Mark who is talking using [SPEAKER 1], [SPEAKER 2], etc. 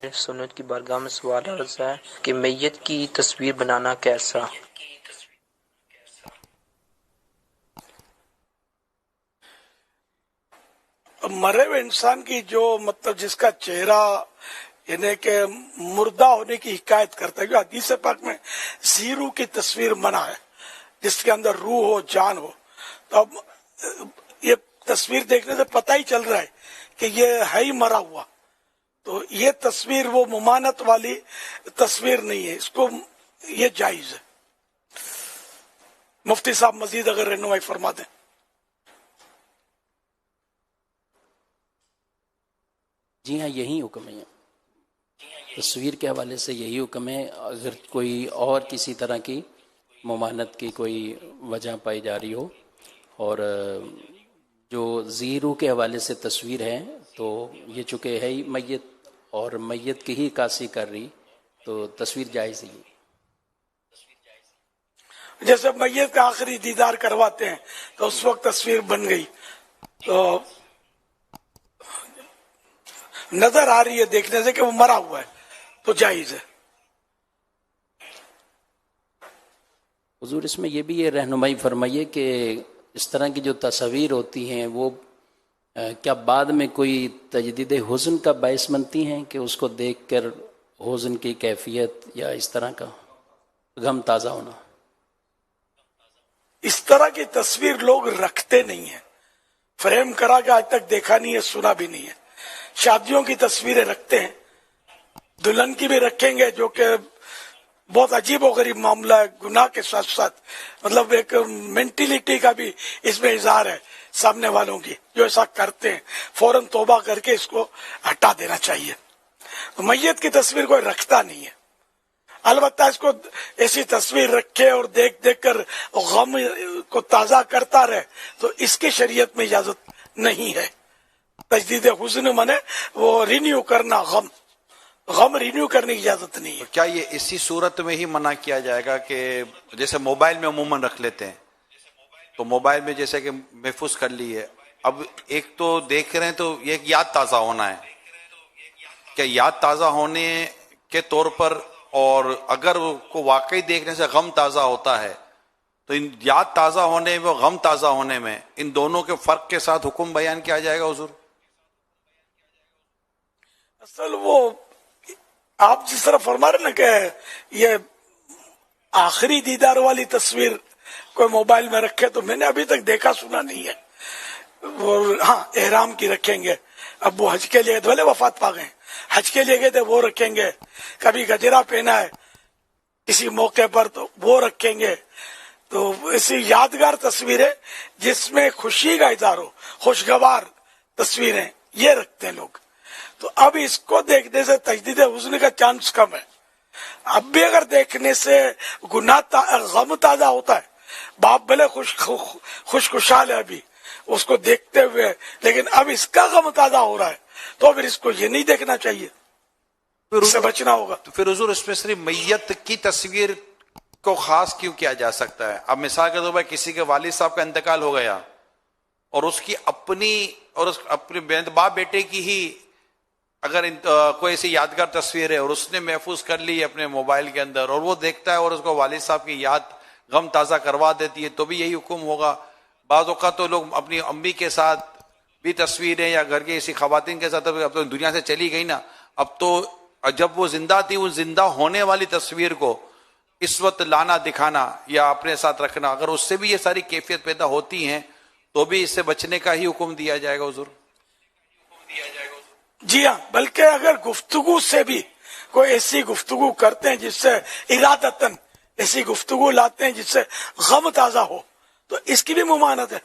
[SPEAKER 1] سنت کی بارگاہ میں سوال عرض ہے کہ میت کی تصویر بنانا کیسا؟
[SPEAKER 2] مرے ہوئے انسان کی جو مطلب جس کا چہرہ یعنی کہ مردہ ہونے کی حکایت کرتا ہے، جو حدیث پاک میں زیرو کی تصویر منع ہے، جس کے اندر روح ہو جان ہو، تو اب یہ تصویر دیکھنے سے پتہ ہی چل رہا ہے کہ یہ ہے ہی مرا ہوا، تو یہ تصویر وہ ممانت والی تصویر نہیں ہے، اس کو یہ جائز ہے۔ مفتی صاحب مزید اگر رہنمائی فرما دیں۔
[SPEAKER 3] جی ہاں، یہی حکم ہے، تصویر کے حوالے سے یہی حکم ہے۔ اگر کوئی اور کسی طرح کی ممانت کی کوئی وجہ پائی جا رہی ہو، اور جو زیرو کے حوالے سے تصویر ہے تو یہ چونکہ ہے ہی میت اور میت کی ہی عکاسی کر رہی، تو تصویر جائز ہی ہے۔
[SPEAKER 2] جیسے میت کا آخری دیدار کرواتے ہیں تو اس وقت تصویر بن گئی، تو نظر آ رہی ہے دیکھنے سے کہ وہ مرا ہوا ہے، تو جائز ہے۔
[SPEAKER 3] حضور اس میں یہ بھی یہ رہنمائی فرمائیے کہ اس طرح کی جو تصاویر ہوتی ہیں وہ کیا بعد میں کوئی تجدید حزن کا باعث بنتی ہیں کہ اس کو دیکھ کر حزن کی کیفیت یا اس طرح کا غم تازہ ہونا؟
[SPEAKER 2] اس طرح کی تصویر لوگ رکھتے نہیں ہیں، فریم کرا کے آج تک دیکھا نہیں ہے، سنا بھی نہیں ہے۔ شادیوں کی تصویریں رکھتے ہیں، دلہن کی بھی رکھیں گے، جو کہ بہت عجیب و غریب معاملہ ہے، گناہ کے ساتھ ساتھ مطلب ایک مینٹلٹی کا بھی اس میں اظہار ہے سامنے والوں کی، جو ایسا کرتے ہیں فوراً توبہ کر کے اس کو ہٹا دینا چاہیے۔ تو میت کی تصویر کوئی رکھتا نہیں ہے، البتہ اس کو ایسی تصویر رکھے اور دیکھ دیکھ کر غم کو تازہ کرتا رہے تو اس کی شریعت میں اجازت نہیں ہے۔ تجدید حزن منے وہ رینیو کرنا، غم رینیو کرنے کی اجازت نہیں ہے۔
[SPEAKER 4] کیا یہ اسی صورت میں ہی منع کیا جائے گا کہ جیسے موبائل میں عموماً رکھ لیتے ہیں، تو موبائل میں جیسے کہ محفوظ کر لی ہے، اب ایک تو دیکھ رہے ہیں تو یہ یاد تازہ ہونا ہے، کیا یاد تازہ ہونے کے طور پر، اور اگر کو واقعی دیکھنے سے غم تازہ ہوتا ہے تو ان یاد تازہ ہونے میں غم تازہ ہونے میں ان دونوں کے فرق کے ساتھ حکم بیان کیا جائے گا حضور؟
[SPEAKER 2] اصل وہ آپ جس طرح فرما رہے نا کہ یہ آخری دیدار والی تصویر کوئی موبائل میں رکھے، تو میں نے ابھی تک دیکھا سنا نہیں ہے۔ اور ہاں، احرام کی رکھیں گے، اب وہ حج کے لیے بھلے وفات پا گئے، حج کے لیے گئے تھے وہ رکھیں گے، کبھی گجرا پہنا ہے کسی موقع پر تو وہ رکھیں گے، تو ایسی یادگار تصویریں جس میں خوشی کا اظہار ہو، خوشگوار تصویریں یہ رکھتے ہیں لوگ۔ تو اب اس کو دیکھنے سے تجدید حزن کا چانس کم ہے۔ اب بھی اگر دیکھنے سے غم تازہ ہوتا ہے، باپ بھلے خوشحال ہے ابھی اس کو دیکھتے ہوئے، لیکن اب اس کا غم تازہ ہو رہا ہے تو پھر اس کو یہ نہیں دیکھنا چاہیے، اس سے بچنا ہوگا۔
[SPEAKER 4] تو پھر حضور اس میں صرف میت کی تصویر کو خاص کیوں کیا جا سکتا ہے؟ اب مثال کے طور پر کسی کے والد صاحب کا انتقال ہو گیا اور اس کی اپنی باپ بیٹے کی ہی اگر کوئی ایسی یادگار تصویر ہے اور اس نے محفوظ کر لی اپنے موبائل کے اندر اور وہ دیکھتا ہے اور اس کو والد صاحب کی یاد غم تازہ کروا دیتی ہے، تو بھی یہی حکم ہوگا؟ بعض اوقات تو لوگ اپنی امی کے ساتھ بھی تصویریں یا گھر کی ایسی خواتین کے ساتھ، اب تو دنیا سے چلی گئی نا، اب تو جب وہ زندہ تھی وہ زندہ ہونے والی تصویر کو اس وقت لانا دکھانا یا اپنے ساتھ رکھنا، اگر اس سے بھی یہ ساری کیفیت پیدا ہوتی ہیں تو بھی اس سے بچنے کا ہی حکم دیا جائے گا حضور؟
[SPEAKER 2] جی ہاں، بلکہ اگر گفتگو سے بھی کوئی ایسی گفتگو کرتے ہیں جس سے ارادتاً ایسی گفتگو لاتے ہیں جس سے غم تازہ ہو، تو اس کی بھی ممانت ہے۔